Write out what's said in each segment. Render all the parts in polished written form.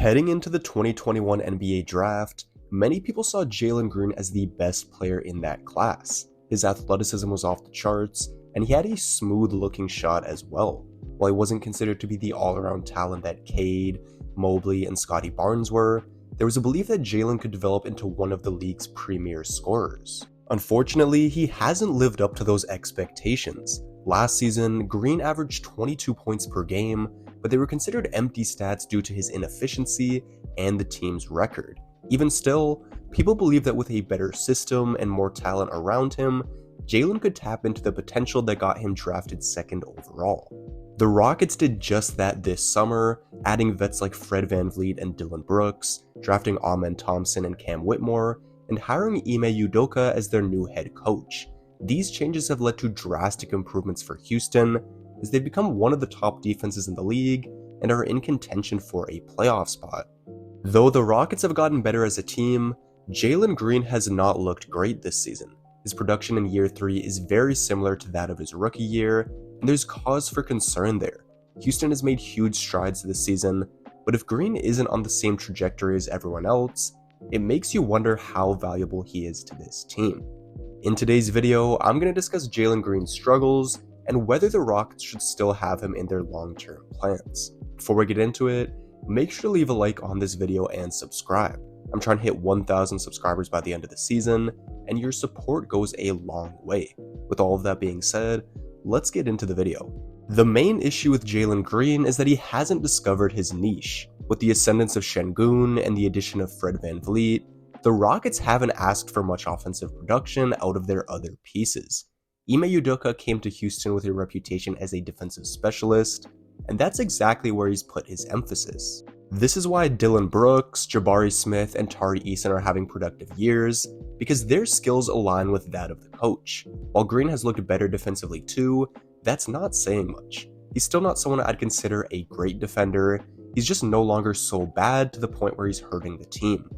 Heading into the 2021 NBA draft, many people saw Jalen Green as the best player in that class. His athleticism was off the charts, and he had a smooth-looking shot as well. While he wasn't considered to be the all-around talent that Cade, Mobley, and Scottie Barnes were, there was a belief that Jalen could develop into one of the league's premier scorers. Unfortunately, he hasn't lived up to those expectations. Last season, Green averaged 22 points per game, but they were considered empty stats due to his inefficiency and the team's record. Even still, people believe that with a better system and more talent around him, Jalen could tap into the potential that got him drafted second overall. The Rockets did just that this summer, adding vets like Fred VanVleet and Dillon Brooks, drafting Amen Thompson and Cam Whitmore, and hiring Ime Udoka as their new head coach. These changes have led to drastic improvements for Houston, as they've become one of the top defenses in the league and are in contention for a playoff spot. Though the Rockets have gotten better as a team, Jalen Green has not looked great this season. His production in year 3 is very similar to that of his rookie year, and there's cause for concern there. Houston has made huge strides this season, but if Green isn't on the same trajectory as everyone else, it makes you wonder how valuable he is to this team. In today's video, I'm going to discuss Jalen Green's struggles and whether the Rockets should still have him in their long-term plans. Before we get into it, make sure to leave a like on this video and subscribe. I'm trying to hit 1,000 subscribers by the end of the season, and your support goes a long way. With all of that being said, let's get into the video. The main issue with Jalen Green is that he hasn't discovered his niche. With the ascendance of Şengün and the addition of Fred VanVleet, the Rockets haven't asked for much offensive production out of their other pieces. Ime Udoka came to Houston with a reputation as a defensive specialist, and that's exactly where he's put his emphasis. This is why Dillon Brooks, Jabari Smith, and Tari Eason are having productive years, because their skills align with that of the coach. While Green has looked better defensively too, that's not saying much. He's still not someone I'd consider a great defender, he's just no longer so bad to the point where he's hurting the team.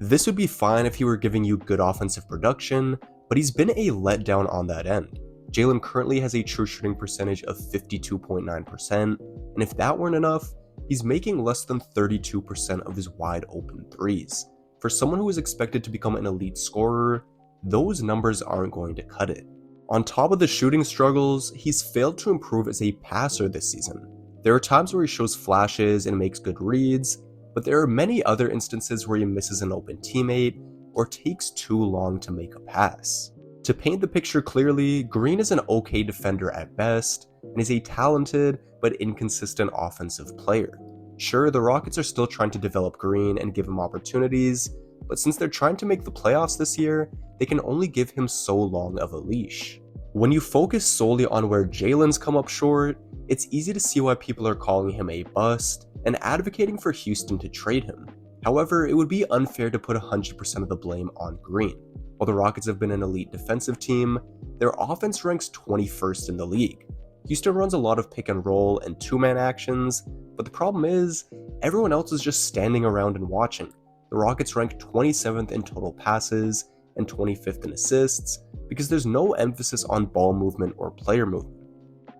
This would be fine if he were giving you good offensive production, but he's been a letdown on that end. Jalen currently has a true shooting percentage of 52.9%, and if that weren't enough, he's making less than 32% of his wide open threes. For someone who is expected to become an elite scorer, those numbers aren't going to cut it. On top of the shooting struggles, he's failed to improve as a passer this season. There are times where he shows flashes and makes good reads, but there are many other instances where he misses an open teammate or takes too long to make a pass. To paint the picture clearly, Green is an okay defender at best, and is a talented but inconsistent offensive player. Sure, the Rockets are still trying to develop Green and give him opportunities, but since they're trying to make the playoffs this year, they can only give him so long of a leash. When you focus solely on where Jalen's come up short, it's easy to see why people are calling him a bust and advocating for Houston to trade him. However, it would be unfair to put 100% of the blame on Green. While the Rockets have been an elite defensive team, their offense ranks 21st in the league. Houston runs a lot of pick and roll and two-man actions, but the problem is, everyone else is just standing around and watching. The Rockets rank 27th in total passes and 25th in assists because there's no emphasis on ball movement or player movement.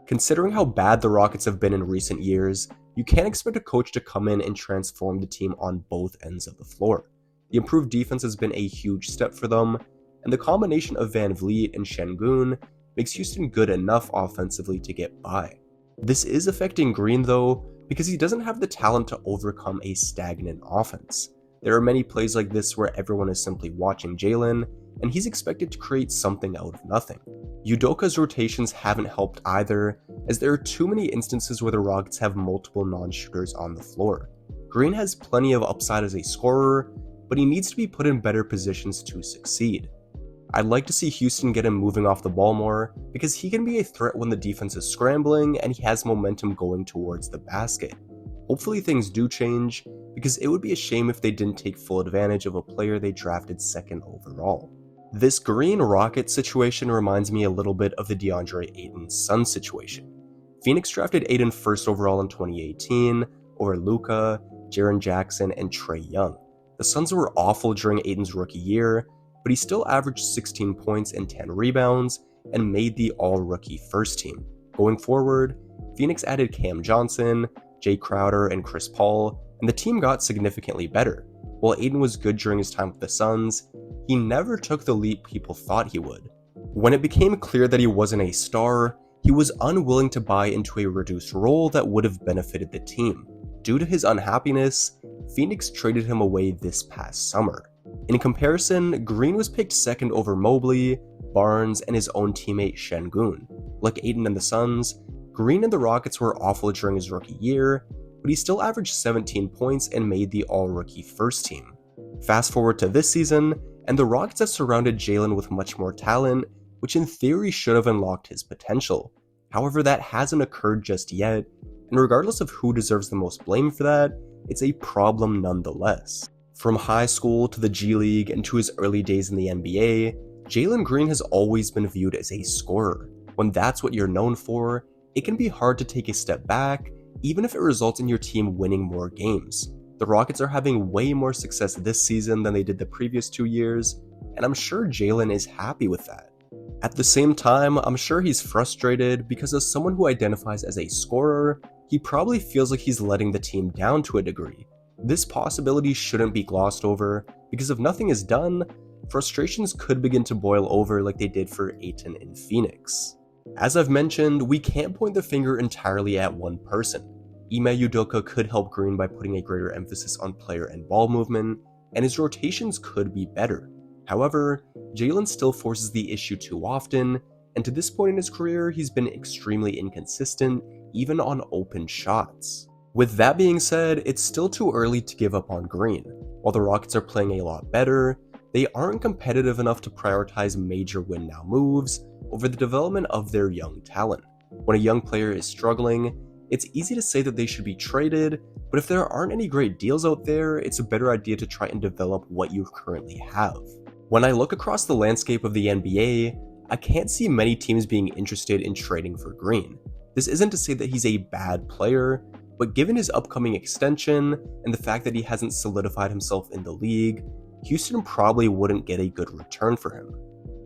Considering how bad the Rockets have been in recent years, you can't expect a coach to come in and transform the team on both ends of the floor. The improved defense has been a huge step for them, and the combination of VanVleet and Şengün makes Houston good enough offensively to get by. This is affecting Green though, because he doesn't have the talent to overcome a stagnant offense. There are many plays like this where everyone is simply watching Jalen, and he's expected to create something out of nothing. Udoka's rotations haven't helped either, as there are too many instances where the Rockets have multiple non-shooters on the floor. Green has plenty of upside as a scorer, but he needs to be put in better positions to succeed. I'd like to see Houston get him moving off the ball more, because he can be a threat when the defense is scrambling and he has momentum going towards the basket. Hopefully things do change, because it would be a shame if they didn't take full advantage of a player they drafted second overall. This Green Rockets situation reminds me a little bit of the DeAndre Ayton Suns situation. Phoenix drafted Ayton first overall in 2018 over Luka, Jaren Jackson, and Trae Young. The Suns were awful during Ayton's rookie year, but he still averaged 16 points and 10 rebounds and made the all-rookie first team. Going forward, Phoenix added Cam Johnson, Jay Crowder, and Chris Paul, and the team got significantly better. While Ayton was good during his time with the Suns, he never took the leap people thought he would. When it became clear that he wasn't a star, he was unwilling to buy into a reduced role that would have benefited the team. Due to his unhappiness, Phoenix traded him away this past summer. In comparison, Green was picked second over Mobley, Barnes, and his own teammate Şengün. Like Ayton and the Suns, Green and the Rockets were awful during his rookie year, but he still averaged 17 points and made the all-rookie first team. Fast forward to this season, and the Rockets have surrounded Jalen with much more talent, which in theory should have unlocked his potential. However, that hasn't occurred just yet, and regardless of who deserves the most blame for that, it's a problem nonetheless. From high school to the G League and to his early days in the NBA, Jalen Green has always been viewed as a scorer. When that's what you're known for, it can be hard to take a step back, even if it results in your team winning more games. The Rockets are having way more success this season than they did the previous 2 years, and I'm sure Jalen is happy with that. At the same time, I'm sure he's frustrated because as someone who identifies as a scorer, he probably feels like he's letting the team down to a degree. This possibility shouldn't be glossed over, because if nothing is done, frustrations could begin to boil over like they did for Ayton in Phoenix. As I've mentioned, we can't point the finger entirely at one person. Ime Udoka could help Green by putting a greater emphasis on player and ball movement, and his rotations could be better. However, Jalen still forces the issue too often, and to this point in his career, he's been extremely inconsistent, even on open shots. With that being said, it's still too early to give up on Green. While the Rockets are playing a lot better, they aren't competitive enough to prioritize major win-now moves over the development of their young talent. When a young player is struggling, it's easy to say that they should be traded, but if there aren't any great deals out there, it's a better idea to try and develop what you currently have. When I look across the landscape of the NBA, I can't see many teams being interested in trading for Green. This isn't to say that he's a bad player, but given his upcoming extension and the fact that he hasn't solidified himself in the league, Houston probably wouldn't get a good return for him.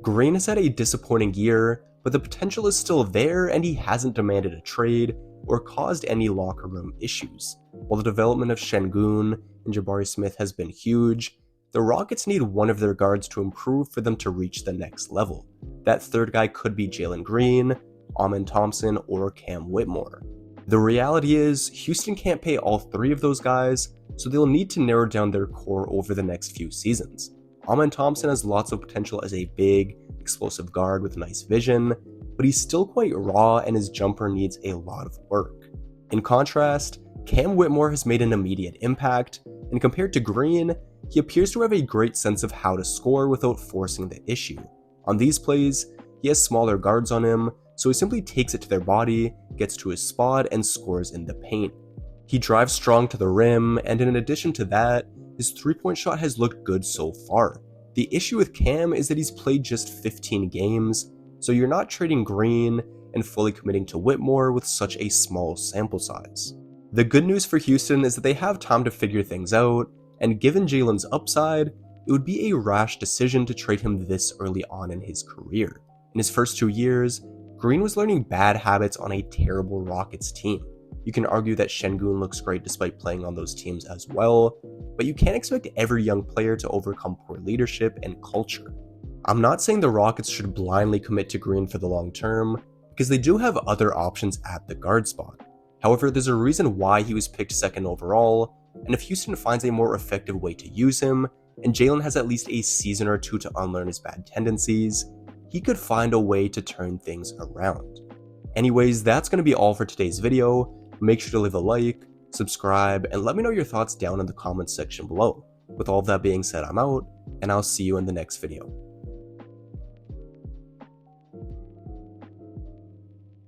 Green has had a disappointing year, but the potential is still there and he hasn't demanded a trade or caused any locker room issues. While the development of Şengün and Jabari Smith has been huge, the Rockets need one of their guards to improve for them to reach the next level. That third guy could be Jalen Green, Amen Thompson, or Cam Whitmore. The reality is, Houston can't pay all three of those guys, so they'll need to narrow down their core over the next few seasons. Amen Thompson has lots of potential as a big, explosive guard with nice vision, but he's still quite raw and his jumper needs a lot of work. In contrast, Cam Whitmore has made an immediate impact, and compared to Green, he appears to have a great sense of how to score without forcing the issue. On these plays, he has smaller guards on him, so he simply takes it to their body, gets to his spot, and scores in the paint. He drives strong to the rim, and in addition to that, his three-point shot has looked good so far. The issue with Cam is that he's played just 15 games, so you're not trading Green and fully committing to Whitmore with such a small sample size. The good news for Houston is that they have time to figure things out, and given Jalen's upside, it would be a rash decision to trade him this early on in his career. In his first 2 years, Green was learning bad habits on a terrible Rockets team. You can argue that Şengün looks great despite playing on those teams as well, but you can't expect every young player to overcome poor leadership and culture. I'm not saying the Rockets should blindly commit to Green for the long term, because they do have other options at the guard spot. However, there's a reason why he was picked second overall, and if Houston finds a more effective way to use him, and Jalen has at least a season or two to unlearn his bad tendencies, he could find a way to turn things around. Anyways, that's going to be all for today's video. Make sure to leave a like, subscribe, and let me know your thoughts down in the comments section below. With all of that being said, I'm out, and I'll see you in the next video.